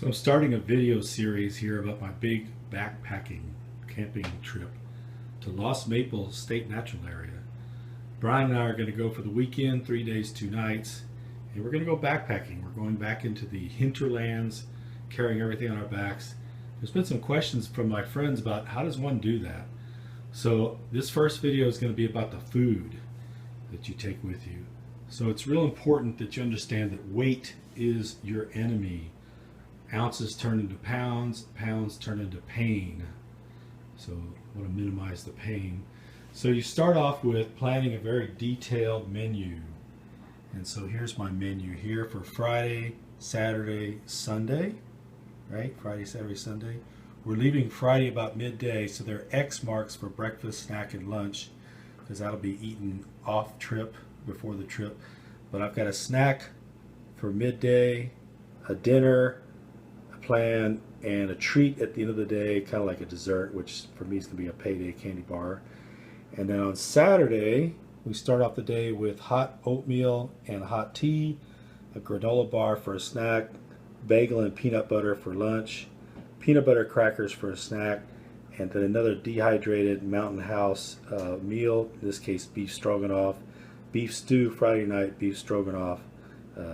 So I'm starting a video series here about my big backpacking camping trip to Lost Maple State Natural Area. Brian and I are going to go for the weekend, 3 days, 2 nights, and we're going to go backpacking. We're going back into the hinterlands, carrying everything on our backs. There's been some questions from my friends about how does one do that. So this first video is going to be about the food that you take with you. So it's real important that you understand that weight is your enemy. Ounces turn into pounds, pounds turn into pain. So I want to minimize the pain. So you start off with planning a very detailed menu. And so here's my menu here for Friday, Saturday, Sunday, right? Friday, Saturday, Sunday. We're leaving Friday about midday, so there are X marks for breakfast, snack, and lunch, because that'll be eaten off trip before the trip. But I've got a snack for midday, a dinner, plan, and a treat at the end of the day, kind of like a dessert, which for me is going to be a payday candy bar. And then on Saturday, we start off the day with hot oatmeal and hot tea, a granola bar for a snack, bagel and peanut butter for lunch, peanut butter crackers for a snack, and then another dehydrated Mountain House meal, in this case beef stroganoff, beef stew Friday night, beef stroganoff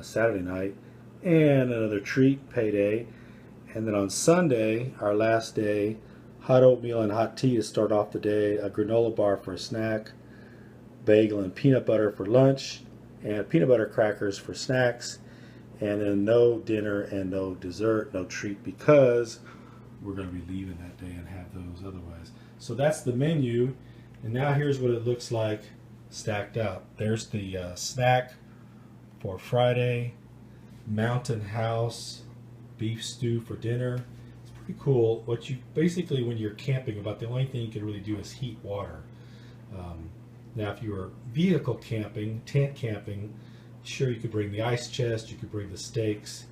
Saturday night, and another treat, payday. And then on Sunday, our last day, hot oatmeal and hot tea to start off the day, a granola bar for a snack, bagel and peanut butter for lunch, and peanut butter crackers for snacks, and then no dinner and no dessert, no treat, because we're going to be leaving that day and have those otherwise. So that's the menu, and now here's what it looks like stacked up. There's the snack for Friday, Mountain House beef stew for dinner. It's pretty cool. What you basically, when you're camping, about the only thing you can really do is heat water. Now if you were vehicle camping, tent camping, sure, you could bring the ice chest, you could bring the steaks,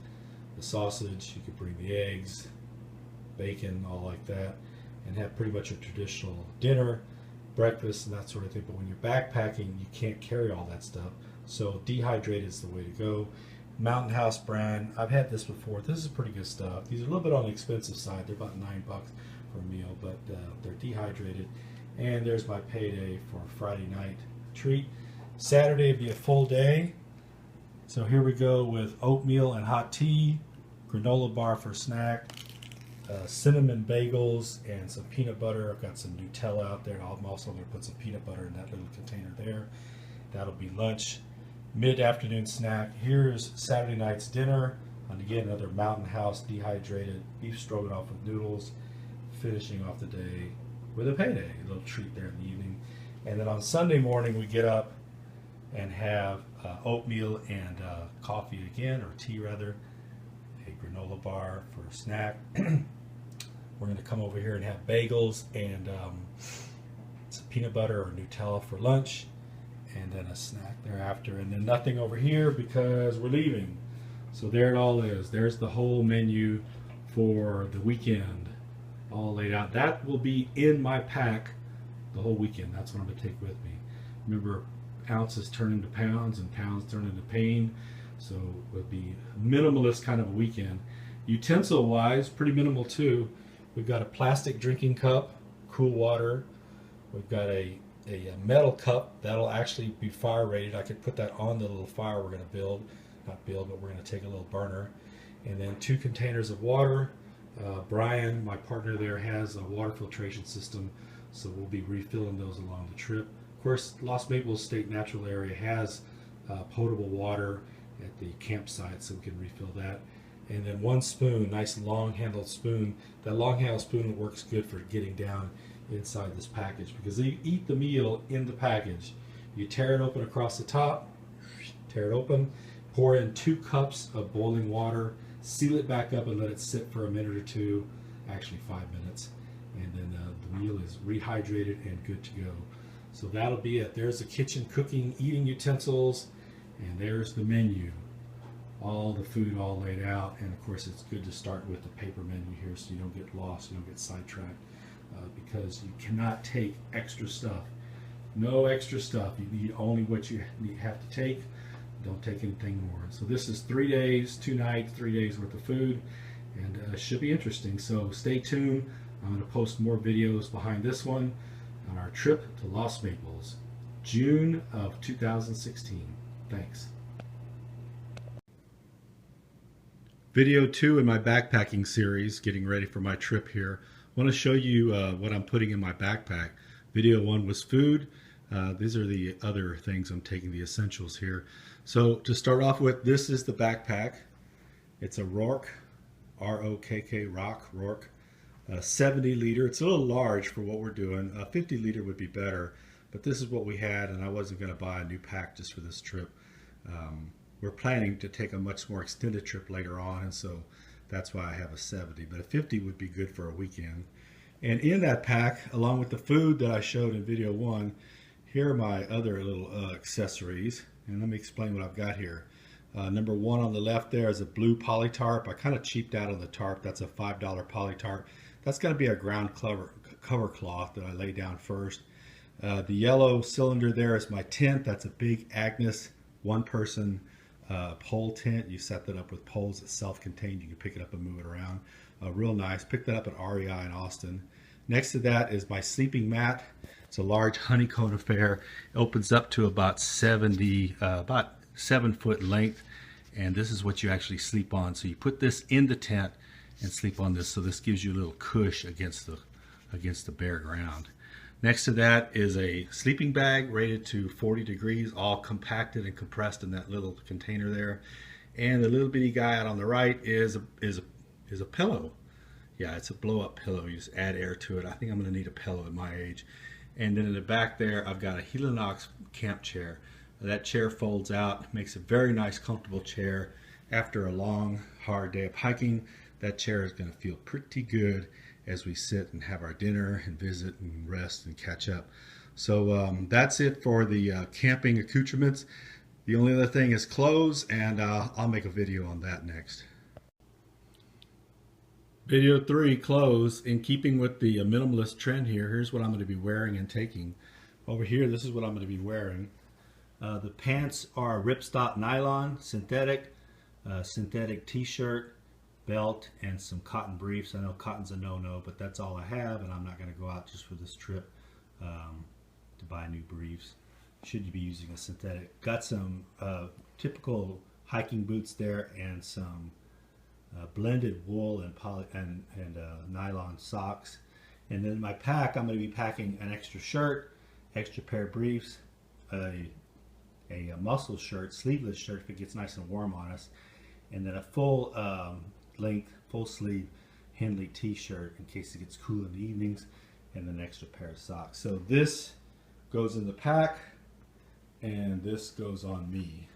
the sausage, you could bring the eggs, bacon, all like that, and have pretty much a traditional dinner, breakfast, and that sort of thing. But when you're backpacking, you can't carry all that stuff, so dehydrated is the way to go. Mountain House brand, I've had this before. This is pretty good stuff. These are a little bit on the expensive side. They're about $9 for a meal, but they're dehydrated. And there's my payday for Friday night treat. Saturday would be a full day. So here we go with oatmeal and hot tea, granola bar for snack, cinnamon bagels, and some peanut butter. I've got some Nutella out there. I'm also going to put some peanut butter in that little container there. That'll be lunch. Mid-afternoon snack. Here's Saturday night's dinner, and again another Mountain House dehydrated beef stroganoff with noodles, finishing off the day with a payday, a little treat there in the evening. And then on Sunday morning we get up and have oatmeal and coffee again, or tea rather, a granola bar for a snack. We're going to come over here and have bagels and some peanut butter or Nutella for lunch, and then a snack thereafter, and then nothing over here because we're leaving. So there it all is. There's the whole menu for the weekend, all laid out. That will be in my pack the whole weekend. That's what I'm going to take with me. Remember, ounces turn into pounds and pounds turn into pain, so it would be minimalist kind of a weekend. Utensil wise, pretty minimal too. We've got a plastic drinking cup, cool water. We've got a metal cup that'll actually be fire rated. I could put that on the little fire we're going to build, not build, but we're going to take a little burner. And then 2 containers of water. Brian, my partner there, has a water filtration system, so we'll be refilling those along the trip. Of course, Lost Maple State Natural Area has potable water at the campsite, so we can refill that. And then 1 spoon, nice long-handled spoon. That long-handled spoon works good for getting down inside this package, because you eat the meal in the package. You tear it open across the top, tear it open, pour in 2 cups of boiling water, seal it back up and let it sit for a minute or 2, actually 5 minutes, and then the meal is rehydrated and good to go. So that'll be it. There's the kitchen cooking, eating utensils, and there's the menu. All the food all laid out, and of course it's good to start with the paper menu here so you don't get lost, you don't get sidetracked. Because you cannot take extra stuff. No extra stuff. You need only what you have to take. Don't take anything more. So this is 3 days, 2 nights, 3 days worth of food. and it should be interesting. So stay tuned. I'm going to post more videos behind this one on our trip to Lost Maples, June of 2016. Thanks. Video 2 in my backpacking series, getting ready for my trip here. I want to show you what I'm putting in my backpack. Video 1 was food. These are the other things I'm taking, the essentials here. So to start off with, this is the backpack. It's a Rourke, R-O-K-K, Rourke, 70 liter. It's a little large for what we're doing. 50 liter would be better, but this is what we had, and I wasn't going to buy a new pack just for this trip. We're planning to take a much more extended trip later on, and so that's why I have a 70, but a 50 would be good for a weekend. And in that pack, along with the food that I showed in video 1, here are my other little accessories, and let me explain what I've got here. Number 1 on the left there is a blue poly tarp. I kind of cheaped out on the tarp. That's a $5 poly tarp. That's going to be a ground cover cloth that I lay down first. The yellow cylinder there is my tent. That's a big Agnes one-person pole tent. You set that up with poles. It's self-contained. You can pick it up and move it around. Real nice. Picked that up at REI in Austin. Next to that is my sleeping mat. It's a large honeycomb affair. It opens up to about 7 foot length, and this is what you actually sleep on. So you put this in the tent and sleep on this. So this gives you a little cush against the bare ground. Next to that is a sleeping bag rated to 40 degrees, all compacted and compressed in that little container there. And the little bitty guy out on the right is a pillow. Yeah, it's a blow-up pillow. You just add air to it. I think I'm going to need a pillow at my age. And then in the back there, I've got a Helinox camp chair. That chair folds out, makes a very nice, comfortable chair. After a long, hard day of hiking, that chair is going to feel pretty good as we sit and have our dinner and visit and rest and catch up. So that's it for the camping accoutrements. The only other thing is clothes, and I'll make a video on that next. Video 3, clothes. In keeping with the minimalist trend here, here's what I'm going to be wearing and taking. Over here, this is what I'm going to be wearing. The pants are ripstop nylon, synthetic t-shirt, belt, and some cotton briefs. I know cotton's a no-no, but that's all I have, and I'm not going to go out just for this trip to buy new briefs. Should you be using a synthetic? Got some typical hiking boots there, and some blended wool and nylon socks. And then in my pack, I'm going to be packing an extra shirt, extra pair of briefs, a muscle shirt, sleeveless shirt if it gets nice and warm on us, and then a full length, full sleeve Henley t-shirt in case it gets cool in the evenings, and an extra pair of socks. So this goes in the pack, and this goes on me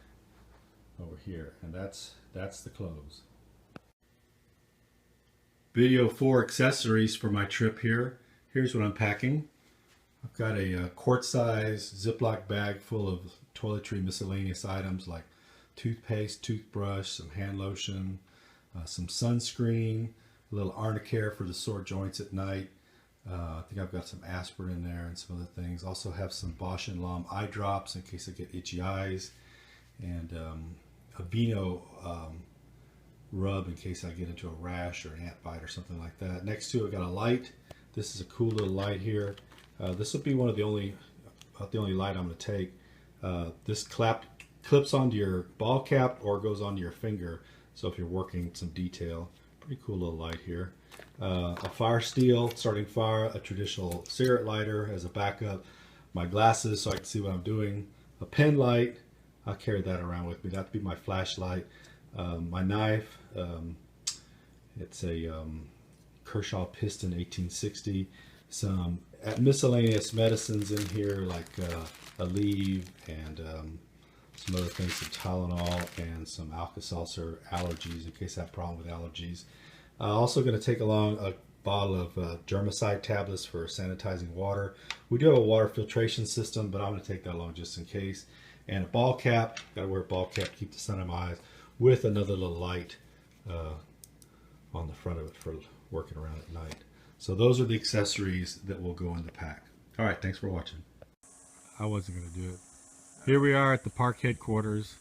over here, and that's the clothes. Video 4, accessories for my trip here. Here's what I'm packing. I've got a quart-size Ziploc bag full of toiletry miscellaneous items like toothpaste, toothbrush, some hand lotion, some sunscreen, a little arnicare for the sore joints at night. I think I've got some aspirin in there and some other things. Also have some Bausch & Lomb eye drops in case I get itchy eyes, and a Vino rub in case I get into a rash or an ant bite or something like that. Next to it, I got a light. This is a cool little light here. This will be one of the only light I'm going to take. This clips onto your ball cap or goes onto your finger. So if you're working some detail, pretty cool little light here. A fire steel, starting fire, a traditional cigarette lighter as a backup, my glasses so I can see what I'm doing, a pen light. I'll carry that around with me. That'd be my flashlight. My knife, it's a Kershaw Piston 1860. Some miscellaneous medicines in here like Aleve and some other things, some Tylenol and some Alka-Seltzer allergies in case I have a problem with allergies. Also going to take along a bottle of germicide tablets for sanitizing water. We do have a water filtration system, but I'm going to take that along just in case. And a ball cap, got to wear a ball cap, keep the sun in my eyes, with another little light on the front of it for working around at night. So those are the accessories that will go in the pack. All right, thanks for watching. I wasn't going to do it. Here we are at the park headquarters.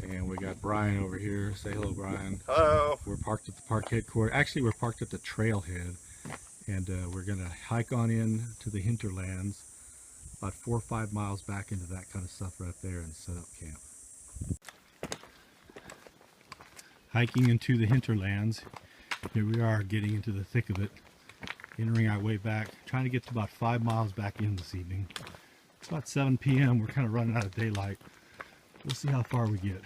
And we got Brian over here. Say hello, Brian. Hello. We're parked at the park headquarters. Actually, we're parked at the trailhead, and we're gonna hike on in to the hinterlands, about 4 or 5 miles back into that kind of stuff right there, and set up camp. Hiking into the hinterlands. Here we are, getting into the thick of it, entering our way back, trying to get to about 5 miles back in this evening. It's about 7 p.m. We're kind of running out of daylight. We'll see how far we get.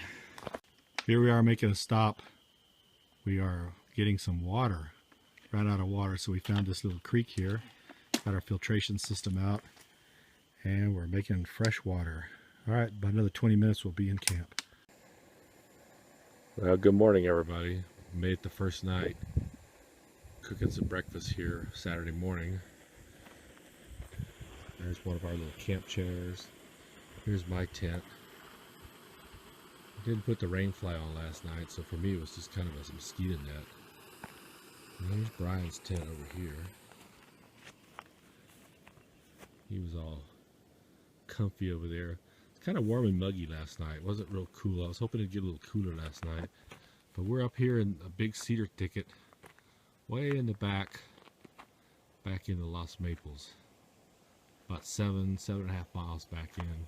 Here we are making a stop. We are getting some water. Ran out of water, so we found this little creek here. Got our filtration system out, and we're making fresh water. All right, about another 20 minutes we'll be in camp. Well, good morning, everybody. Made it the first night. Cooking some breakfast here Saturday morning. There's one of our little camp chairs. Here's my tent. I didn't put the rain fly on last night, so for me it was just kind of a mosquito net. And there's Brian's tent over here. He was all comfy over there. It's kind of warm and muggy last night. It wasn't real cool. I was hoping it'd get a little cooler last night. But we're up here in a big cedar thicket, way in the back in the Lost Maples. About 7.5 miles back in.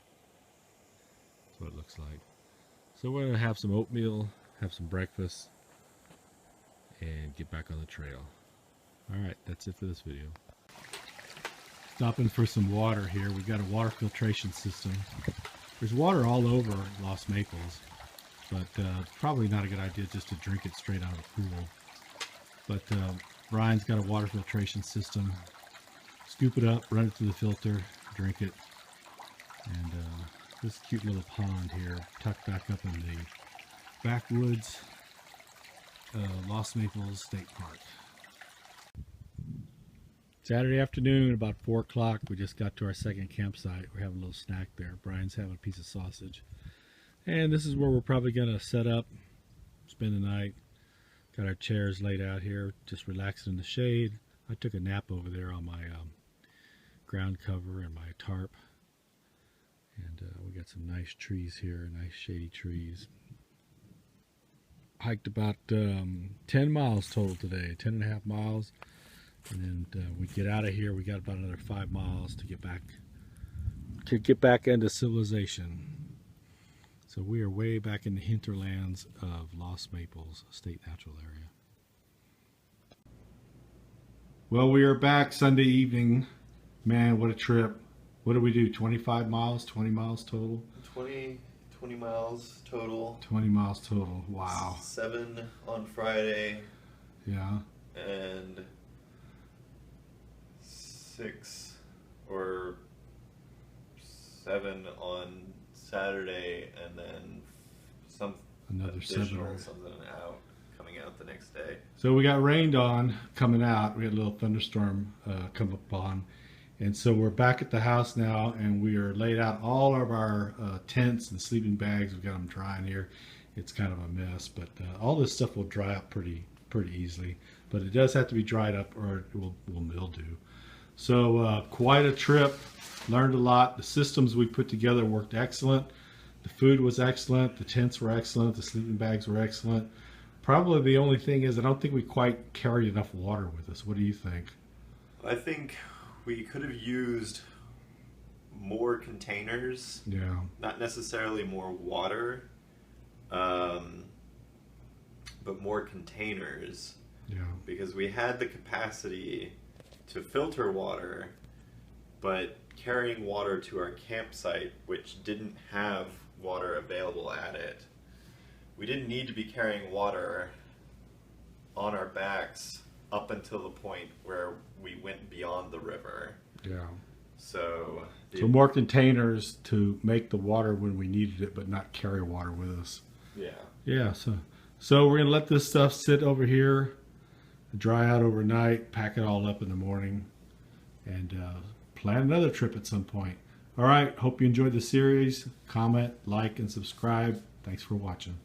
That's what it looks like. So we're going to have some oatmeal, have some breakfast, and get back on the trail. Alright, that's it for this video. Stopping for some water here. We've got a water filtration system. There's water all over Lost Maples, but it's probably not a good idea just to drink it straight out of the pool. But Brian's got a water filtration system. Scoop it up, run it through the filter, drink it. And this cute little pond here, tucked back up in the Backwoods, Lost Maples State Park. Saturday afternoon, about 4 o'clock, we just got to our second campsite. We're having a little snack there. Brian's having a piece of sausage. And this is where we're probably going to set up, spend the night. Got our chairs laid out here, just relaxing in the shade. I took a nap over there on my ground cover and my tarp. And we got some nice trees here, nice shady trees. Hiked about 10 miles total today, 10.5 miles. And then we get out of here. We got about another 5 miles to get back into civilization. So we are way back in the hinterlands of Lost Maples State Natural Area. Well, we are back Sunday evening. Man, what a trip. What did we do? 25 miles, 20 miles total? 20 miles total. 20 miles total. Wow. 7 on Friday. Yeah. And 6 or 7 on Saturday, and then another 7 or something coming out the next day. So we got rained on coming out. We had a little thunderstorm come up on. And so we're back at the house now, and we are laid out all of our tents and sleeping bags. We've got them drying here. It's kind of a mess, but all this stuff will dry up pretty easily. But it does have to be dried up, or it will mildew. So quite a trip. Learned a lot. The systems we put together worked excellent. The food was excellent. The tents were excellent. The sleeping bags were excellent. Probably the only thing is I don't think we quite carried enough water with us. What do you think? I think we could have used more containers. Yeah. Not necessarily more water, but more containers. Yeah. Because we had the capacity to filter water, but carrying water to our campsite, which didn't have water available at it, we didn't need to be carrying water on our backs up until the point where we went beyond the river. Yeah. So more containers to make the water when we needed it, but not carry water with us. Yeah. Yeah. So we're gonna let this stuff sit over here, dry out overnight, pack it all up in the morning, and plan another trip at some point. All right. Hope you enjoyed the series. Comment, like, and subscribe. Thanks for watching.